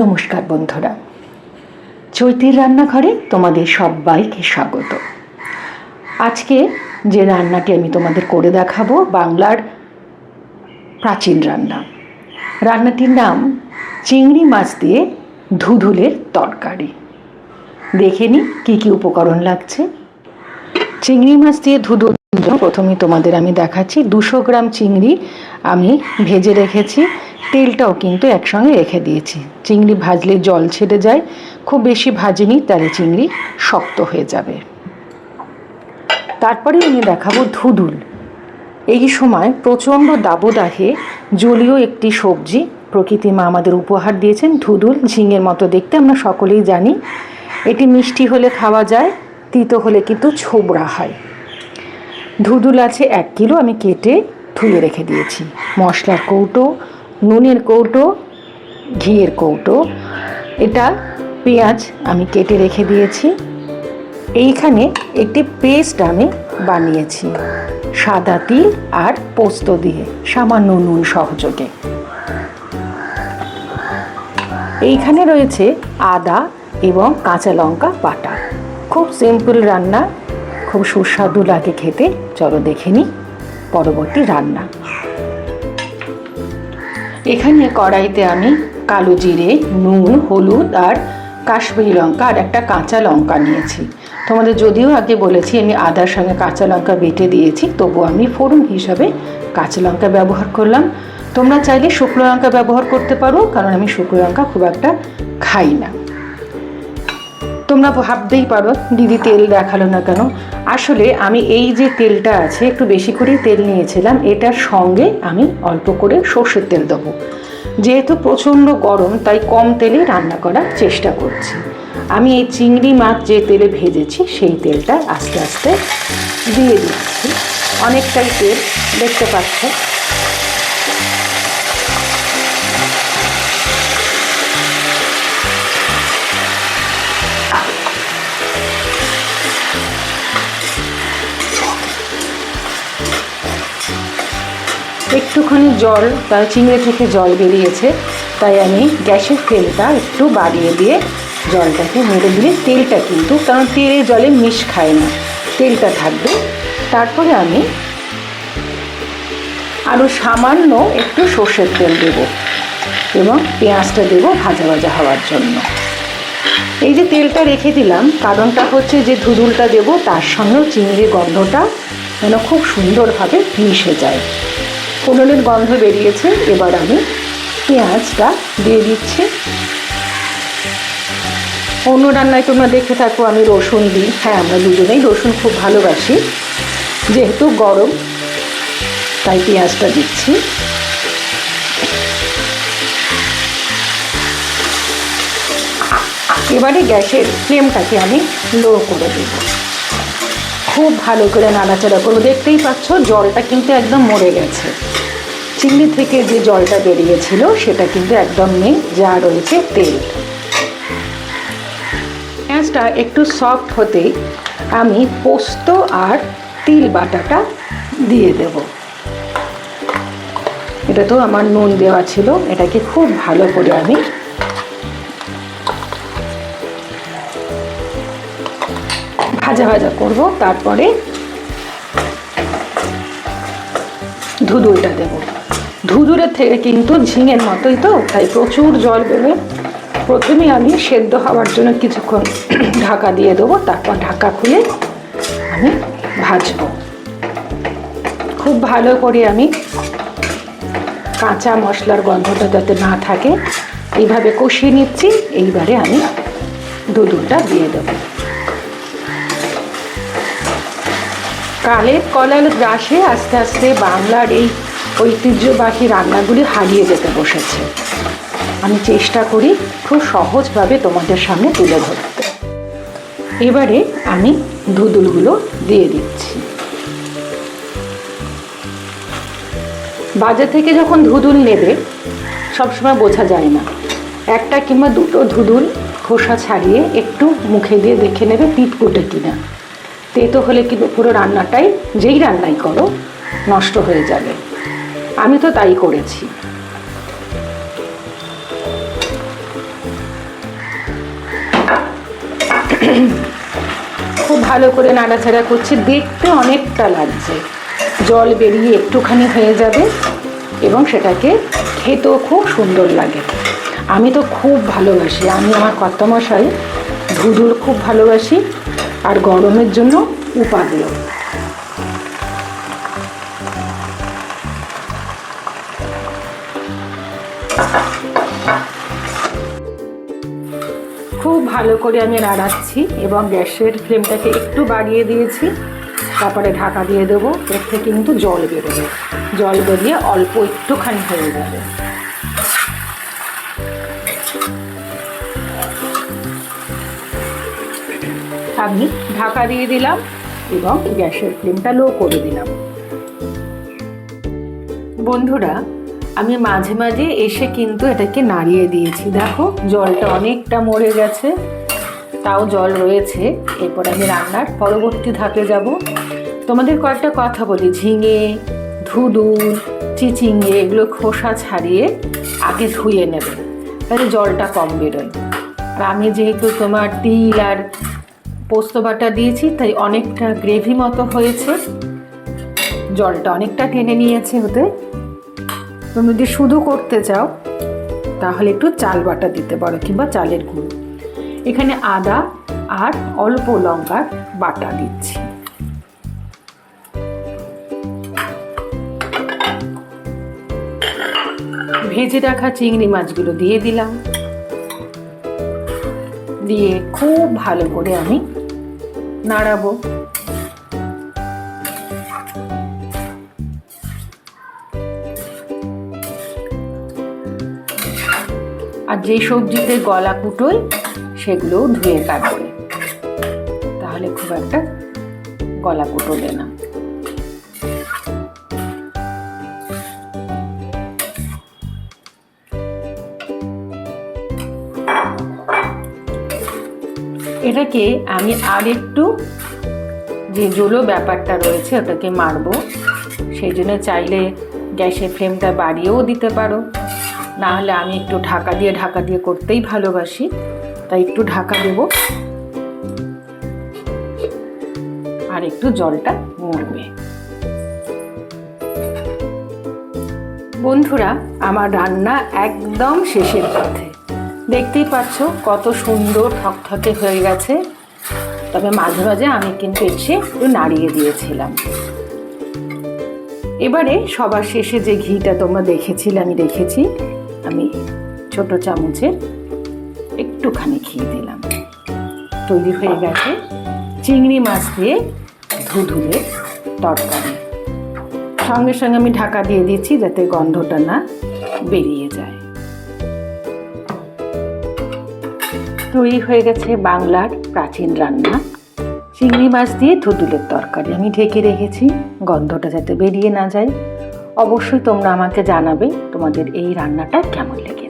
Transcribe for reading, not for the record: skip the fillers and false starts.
নমস্কার বন্ধুরা, চৈতির রান্নাঘরে তোমাদের সবাইকে স্বাগত। আজকে যে রান্নাটি আমি তোমাদের করে দেখাবো বাংলার প্রাচীন রান্না। রান্নাটির নাম চিংড়ি মাছ দিয়ে ধুধুলের তরকারি। দেখে নি কী কী উপকরণ লাগছে। চিংড়ি মাছ দিয়ে ধুধুল প্রথমে তোমাদের আমি দেখাচ্ছি। 200 গ্রাম চিংড়ি আমি ভেজে রেখেছি, তেলটাও কিন্তু একসঙ্গে রেখে দিয়েছি। চিংড়ি ভাজলে জল ছেড়ে যায়, খুব বেশি ভাজিনি, তাহলে চিংড়ি শক্ত হয়ে যাবে। তারপরে আমি দেখাবো ধুধুল। এই সময় প্রচণ্ড দাবদাহে জলীয় একটি সবজি প্রকৃতি মা আমাদের উপহার দিয়েছেন। ধুধুল ঝিঙের মতো দেখতে, আমরা সকলেই জানি। এটি মিষ্টি হলে খাওয়া যায়, তিতো হলে কিন্তু ছোবড়া হয়। ধুধুল আছে 1 কিলো, আমি কেটে ধুয়ে রেখে দিয়েছি। মশলার কৌটো, নুনের কৌটো, ঘিয়ের কৌটো, এটা পেঁয়াজ আমি কেটে রেখে দিয়েছি। এইখানে একটি পেস্ট আমি বানিয়েছি সাদা তিল আর পোস্ত দিয়ে, সামান্য নুন সহযোগে। এইখানে রয়েছে আদা এবং কাঁচা লঙ্কা বাটা। খুব সিম্পল রান্না, খুব সুস্বাদু লাগে খেতে। চলো দেখে নিই পরবর্তী রান্না। এখানে কড়াইতে আমি কালো জিরে, নুন, হলুদ আর কাশ্মীরি লঙ্কা আর একটা কাঁচা লঙ্কা নিয়েছি। তোমাদের যদিও আগে বলেছি আমি আদার সঙ্গে কাঁচা লঙ্কা বেটে দিয়েছি, তবু আমি ফোড়ন হিসাবে কাঁচা লঙ্কা ব্যবহার করলাম। তোমরা চাইলে শুকনো লঙ্কা ব্যবহার করতে পারো, কারণ আমি শুকনো লঙ্কা খুব একটা খাই না। তোমরা ভাবতেই পারো দিদি তেল দেখালো না কেন। আসলে আমি এই যে তেলটা আছে, একটু বেশি করেই তেল নিয়েছিলাম। এটার সঙ্গে আমি অল্প করে সর্ষের তেল দেবো। যেহেতু প্রচণ্ড গরম, তাই কম তেলে রান্না করার চেষ্টা করছি। আমি এই চিংড়ি মাছ যে তেলে ভেজেছি সেই তেলটা আস্তে আস্তে দিয়ে দিচ্ছি। অনেকটাই তেল দেখতে পাচ্ছ। একটুখানি জল, তার চিংড়ি থেকে জল বেরিয়েছে, তাই আমি গ্যাসের ফ্লেমটা একটু বাড়িয়ে দিয়ে জলটাকে মেরে দিলে তেলটা কিন্তু, কারণ তেলে জলে মিশ খায় না, তেলটা থাকবে। তারপরে আমি আরও সামান্য একটু সর্ষের তেল দেবো এবং পেঁয়াজটা দেবো ভাজা ভাজা হওয়ার জন্য। এই যে তেলটা রেখে দিলাম, কারণটা হচ্ছে যে ধুধুলটা দেবো, তার সঙ্গেও চিংড়ির গন্ধটা যেন খুব সুন্দরভাবে মিশে যায়। ফোড়নের গন্ধ বেরিয়েছে, এবার আমি পেঁয়াজটা দিয়ে দিচ্ছি। অন্য রান্নায় তোমরা দেখে থাকো আমি রসুন দিই। হ্যাঁ, আমরা দুজনেই রসুন খুব ভালোবাসি। যেহেতু গরম, তাই পেঁয়াজটা দিচ্ছি। এবারে গ্যাসের ফ্লেমটাকে আমি লো করে দেব। খুব ভালো করে নাড়াচাড়া করবো। দেখতেই পাচ্ছ জলটা কিন্তু একদম মরে গেছে। চিংড়ি থেকে যে জলটা বেরিয়েছিল সেটা কিন্তু একদম নেই, যা রয়েছে তেল। পেঁয়াজটা একটু সফট হতেই আমি পোস্ত আর তিল বাটাটা দিয়ে দেব। এটা তো আমার নুন দেওয়া ছিল। এটাকে খুব ভালো করে আমি ভাজা ভাজা করব। তারপরে ধুধুলটা দেব। ধুধুলের থেকে কিন্তু ঝিঙের মতোই তো, তাই প্রচুর জল বেরোয়। প্রথমে আমি সেদ্ধ হওয়ার জন্য কিছুক্ষণ ঢাকা দিয়ে দেবো, তারপর ঢাকা খুলে আমি ভাজবো। খুব ভালো করে আমি কাঁচা মশলার গন্ধটা যাতে না থাকে এইভাবে কষিয়ে নিচ্ছি। এইবারে আমি ধুধুলটা দিয়ে দেবো। কালের কলার গ্রাসে আস্তে আস্তে বাংলার এই ঐতিহ্যবাহী রান্নাগুলি হারিয়ে যেতে বসেছে। আমি চেষ্টা করি খুব সহজভাবে তোমাদের সামনে তুলে ধরতে। এবারে আমি ধুধুলগুলো দিয়ে দিচ্ছি। বাজার থেকে যখন ধুধুল নেবে সবসময় বোঝা যায় না। একটা কিংবা দুটো ধুধুল খোসা ছাড়িয়ে একটু মুখে দিয়ে দেখে নেবে পিটকুটে কিনা। তেতো হলে কিন্তু পুরো রান্নাটাই, যেই রান্নাই করো, নষ্ট হয়ে যাবে। আমি তো তাই করেছি। খুব ভালো করে নাড়াচাড়া করছি, দেখতে অনেকটা লাগছে, জল বেরিয়ে একটুখানি হয়ে যাবে এবং সেটাকে খেতেও খুব সুন্দর লাগে। আমি তো খুব ভালোবাসি, আমি আমার কর্তামশাই ধুধুর খুব ভালোবাসি, আর গরমের জন্য উপাদেয়। খুব ভালো করে আমি নাড়াচ্ছি এবং গ্যাসের ফ্লেমটাকে একটু বাড়িয়ে দিয়েছি। তারপরে ঢাকা দিয়ে দেবো, এর থেকে কিন্তু জল বেরোবে, জল বেরিয়ে অল্প একটুখানি হয়ে যাবে। আমি ঢাকা দিয়ে দিলাম এবং গ্যাসের ফ্লেমটা লো করে দিলাম। বন্ধুরা, আমি মাঝে মাঝে এসে কিন্তু এটাকে নাড়িয়ে দিয়েছি, দেখো জলটা অনেকটা মরে গেছে, তাও জল রয়েছে। এরপর আমি রান্নার পরবর্তী ধাপে যাব। তোমাদের কয়েকটা কথা বলি, ঝিঙে, ধুদুল, চিচিঙ্গে এগুলো খোসা ছাড়িয়ে আগে ধুয়ে নেবে, তাহলে জলটা কম বেরোয়। আর আমি যেহেতু তোমার তিল আর পোস্ত বাটা দিয়েছি, তাই অনেকটা গ্রেভি মতো হয়েছে, জলটা অনেকটা টেনে নিয়েছে হতে। তুমি যদি শুধু করতে চাও তাহলে একটু চাল বাটা দিতে পারো কিংবা চালের গুঁড়ো। এখানে আদা আর অল্প লঙ্কার বাটা দিচ্ছি। ভেজে রাখা চিংড়ি মাছগুলো দিয়ে দিলাম, দিয়ে খুব ভালো করে আমি নাড়াবো। আর যে সবজিতে গলা কুটোয় সেগুলোও ধুয়ে কাটবে, তাহলে খুব একটা গলা কুটোবে না। এটাকে আমি আর একটু যে জলো ব্যাপারটা রয়েছে ওটাকে মারবো, সেই জন্য চাইলে গ্যাসের ফ্লেমটা বাড়িয়েও দিতে পারো, না হলে আমি একটু ঢাকা দিয়ে করতেই ভালোবাসি, তাই একটু ঢাকা দেব আর একটু জলটা মরবে। বন্ধুরা, আমার রান্না একদম শেষের পথে, দেখতেই পাচ্ছ কত সুন্দর থকথকে হয়ে গেছে। তবে মাঝে মাঝে আমি কিন্তু এসে একটু নাড়িয়ে দিয়েছিলাম। এবারে সবার শেষে যে ঘিটা তোমরা দেখেছিলে আমি রেখেছি, আমি ছোট চামচের একটুখানি ঘি দিলাম। তৈরি হয়ে গেছে চিংড়ি মাছ দিয়ে ধুধুলের তরকারি। সঙ্গে সঙ্গে আমি ঢাকা দিয়ে দিচ্ছি যাতে গন্ধটা না বেরিয়ে যায়। তৈরি হয়ে গেছে বাংলার প্রাচীন রান্না চিংড়ি মাছ দিয়ে ধুধুলের তরকারি। আমি ঢেকে রেখেছি গন্ধটা যাতে বেরিয়ে না যায়। অবশ্যই তোমরা আমাকে জানাবে তোমাদের এই রান্নাটা কেমন লেগেছে।